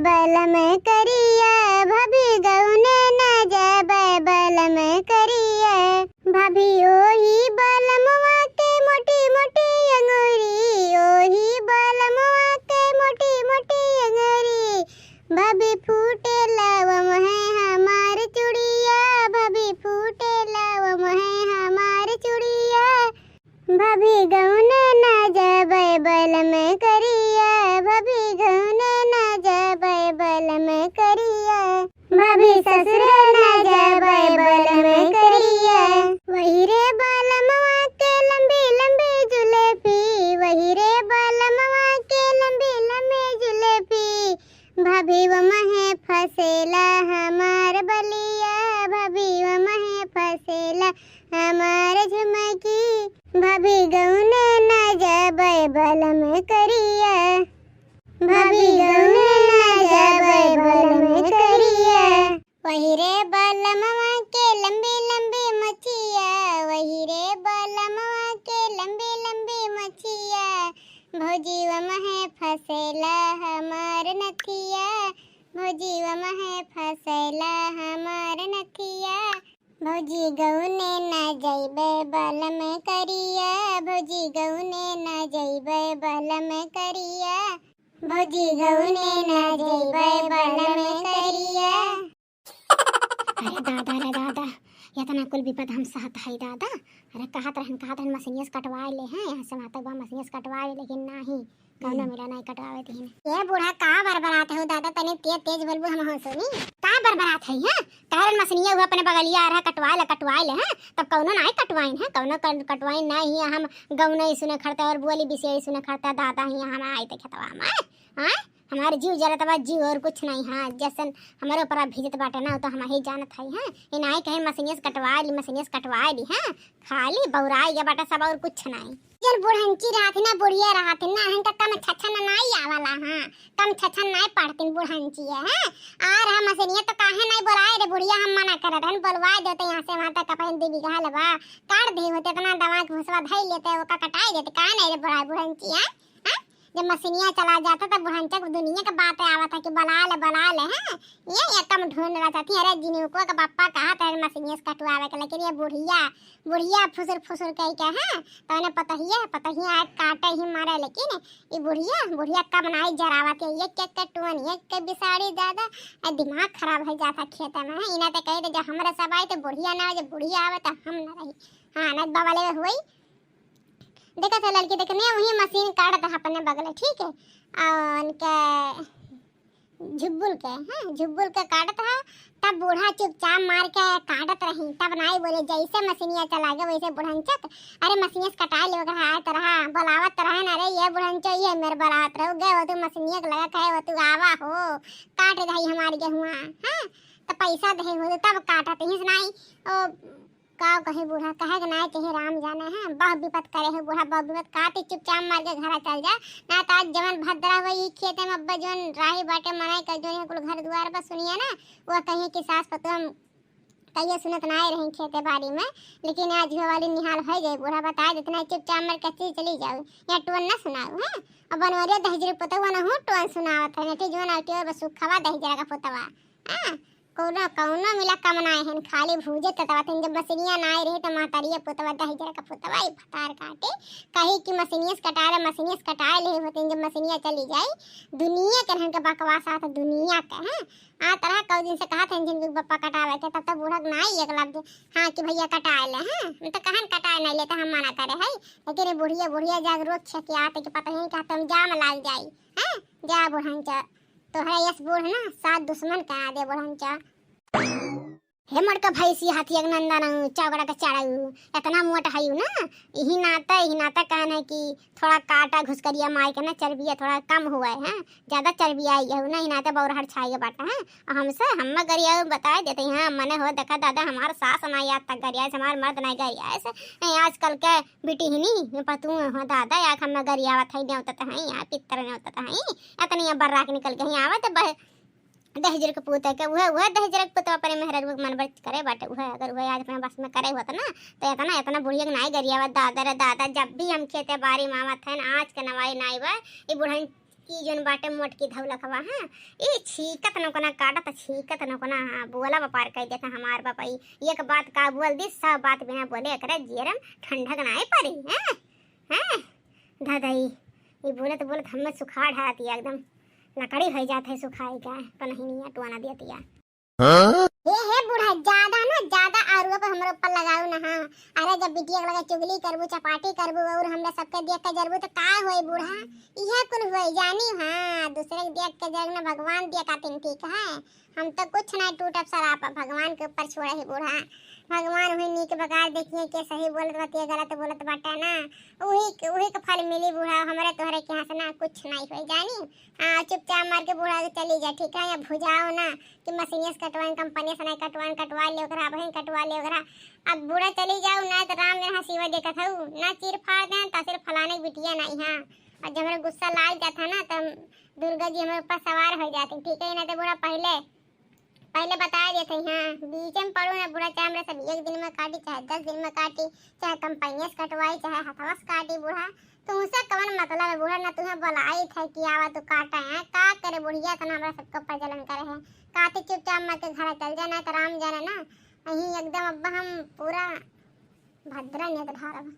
बलम करिया भाभी गौने न जाबे बलम करिया भाभी ओही बलमवा के मोटी मोटी अंगूरी ओही बलमवा के मोटी मोटी अंगूरी भाभी फूटे लावम है हमार चूड़िया भाभी फूटे लावम है हमार चूड़िया भाभी गौने न जाबे बलम करिया भाभी गौने न जाबे बलम करिया भाभी ससुरे न जाबे बलम करिया वही रे बलमवा के लंबी लंबी जुलेबी वही रे बलमवा के लंबी लंबी जुलेबी भाभी वो महे फसेला हमार बलिया भाभी वो महे फसेला हमार झुमकी भाभी गौने न जाबे बलम करिया भाभी गौने न जाबे बलम करिया वही रे बलमवा के लंबी लंबी मछिया वही रे बलमवा के लंबी लंबी मछिया भौजी वमहे फसेला हमार नथिया भौजी वमहे फसेला हमार नथिया भौजी गौने न जइबे बलम करिया भौजी गौने न जइबे बलम करिया भौजी गौने न जइबे बलम करिया। अरे दादा रे दादा इतना कुल विपद हम सहत है दादा। अरे कहत रहन मशीनियस कटवा ले हैं यहाँ से माता बा मशीनियस कटवा ले लेकिन नहीं कौनो मेरा नहीं कटवावे थी ये बूढ़ा का बरबरात है दादा तने तेज तेज बोलबो हम हो सुनी का बरबरात है हैं कारण मशीनिया हुआ अपने बगलिया आ रहा कटवा ले हैं तब कौनो नहीं कटवाइन है कौनो कटवाइन नहीं है हम गौने सुने खड़ता और बोली बिसे सुने खड़ता दादा ही हम आए थे खेतवा में हां हमारे जीव जलत बा जीव और कुछ नहीं। हाँ जैसन हमारे ऊपर भिजत बाटे ना तो हम ही जानत है हैं इन आई कहे मशीनियस कटवा ली हैं खाली बौराई या बाटा सब और कुछ नहीं जन बुढ़ंची रहत ना बुढ़िया रहत ना हन का कम छछन नहीं आवाला हां कम छछन नहीं पड़तिन बुढ़ंची है हैं आर हम मशीनिया तो काहे नहीं बोलाए रे बुढ़िया हम मना करत हन बोलवा देते यहां से वहां तक अपन दी बिघा लबा काट दे होते इतना दवा घुसवा धई लेते ओका कटाई देते काहे नहीं रे बुढ़ंची है जब मशीनिया चला जाता तब बुढ़ंचक दुनिया का बात आवा था कि बला ले हैं ये कम ढूंढ रहा थी अरे जिनुको का पापा कहा था मशीनिया कटवावे के लेकिन ये बुढ़िया फुसुर कह के हैं तो उन्हें पता ही आज काटे ही मारे लेकिन ये बुढ़िया कब नहीं जरावा के ये के कटवन ये के बिसाड़ी दादा दिमाग खराब हो जाता खेत में इना तो कहे जब हमरा सब आए तो बुढ़िया ना जब बुढ़िया आवे तो हम ना रही हां ना बवाले हुई देखा था लड़की देखने वही मशीन काटता है अपने बगल ठीक है और उनके झुब्बुल के काटता है तब बूढ़ा चुपचाप मार के काटत रही तब नहीं बोले जैसे मशीनिया चला गए वैसे बुढ़ंचक अरे मशीनिया कटा ले रहा तरह बुलावत रहे ना अरे ये बुढ़ंचो ये मेरे बरात रहो गए वो तू मशीनिया लगा कहे वो तू आवा हो काट रही हमारी गेहुआ हां तो पैसा दे हो तब काटत ही नहीं का कहे बूढ़ा कहे कि नहीं कहे राम जाने हैं बहुत विपद करे है बूढ़ा बहुत विपद काटे चुपचाप मार के घर चल जा ना तो आज जवन भद्रा वही खेते में अब्बा जोन राही बाटे मनाई कर जो कुल घर द्वार पर सुनिए ना वो कहीं कि सास पतो कहिए सुनत ना रही खेते बाड़ी में लेकिन आज वाली निहाल हो जाए बूढ़ा बताए जितना चुपचाप मार के चली जाओ या टोन ना सुनाओ हैं अब बनवरिया दहजरे पतवा ना हो टोन सुनावत है नेटी जोन आटी और बस खवा दहजरा का पतवा हां कौनो मिला कमनाए हैं खाली भूजे ततवातन जब मशीनिया ना आई रही तो मातारिया पुतवा दहजरा का पुतवा ही फटार काटे कहीं कि मशीनियस कटा ले होते जब मशीनिया चली जाए दुनिया के रहन के बकवास आता दुनिया के हैं आ तरह कौ दिन से कहा था जिन बप्पा कटावे थे तब तक बूढ़ा ना ही एक लफ्ज हां कि भैया कटाए ले हैं तो कहन कटाए नहीं लेते हम मना करे है लेकिन बुढ़िया जाग रोज छके आते कि पता नहीं का तुम जाम लाग जाई हैं जा बुढ़ंचा तो है यस बूढ़ ना सात दुश्मन का आदे बुढ़ंचा हे मड़का भैंसी हाथी एक नंदन चौगड़ा का चढ़ाऊ इतना मोटा है ना यही नाता कहना है कि थोड़ा काटा घुसकरिया मार के ना चर्बिया थोड़ा कम हुआ है ज्यादा चर्बिया आई है ना ही नाते बौरहट छाई बाटा है और हमसे हम गरिया बता देते हैं मने हो देखा दादा हमारा सास ना याद तक गरिया से हमारे मर्द नहीं गरिया ऐसे आजकल के बेटी ही नहीं पतू हो दादा या हम गरिया थे नेवता है यहाँ पितर नेवता है इतनी बर्रा के निकल के यहाँ आवे दहजर के पुत है के वह दहजर के पुतवा पर मेहर मन बच करे बाटे वह अगर वह आज अपने बस में करे होता ना तो इतना बुढ़िया नहीं गरियावा दादा रे दादा जब भी हम खेते बारी मामा थे आज के नवाई नाई बा ये बुढ़न ई जोन बाटे मोटकी धौलकवा हां ई छीकत न कोना काटत छीकत न कोना बोला व्यापार कह देता हमार बापाई एक बात का बोल दी सब बात बिना बोले एकरा जियरम ठंडक नाए पड़ी हैं हैं दादाई ये बोलत हम सुखाड़ हाती एकदम लकड़ी हो जात है सुखाई का पनहिनिया टुआना दियतिया हे बूढ़ा ज्यादा आरुआ पे हमरे ऊपर लगाऊ ना हां अरे जब बिटिया लगा चुगली करबू चपाटी करबू और हमरा सबके देख के जरबू तो का होई बूढ़ा इहे कुल होई जानी हां दूसरे के देख के जरना भगवान दिया कातिन ठीक है हम तो कुछ नहीं टूटब सराप भगवान के ऊपर छोड़े है बूढ़ा भगवान वही नीक बकार देखिए के सही बोलत बाटे गलत बोलत बाटे ना वही के फल मिली बूढ़ा हमरे तोहरे के हां से ना कुछ नहीं होई जानी हां चुपचाप मार के बूढ़ा के चली जा ठीक है या भुजाओ ना कि मशीनियस कटवाएं कंपनी से नहीं कटवा ले ओकरा बहन कटवा ले ओकरा अब बूढ़ा चली जाओ ना तो राम ने हसीवा देखत हूं ना चीर फाड़ दें तो सिर्फ फलाने की बिटिया नहीं हां और जब मेरे गुस्सा लाग जाता ना तो दुर्गा जी हमारे ऊपर सवार हो जाती ठीक है ना तो बूढ़ा पहले बता देते हाँ बीच में पड़ो ना बूढ़ा चाहे हमरे सब एक दिन में काटी चाहे 10 दिन में काटी चाहे कंपनी से कटवाई चाहे हथवा से काटी बूढ़ा तो उसे कवन मतलब है बूढ़ा ना तुम्हें बुलाई था कि आवा तो काटा है का करे बुढ़िया तो हमरा सबको प्रजलन करे है काटे चुपचाप मत घर चल जाना तो राम जाना ना यही एकदम अब हम पूरा भद्रा नेत धारब।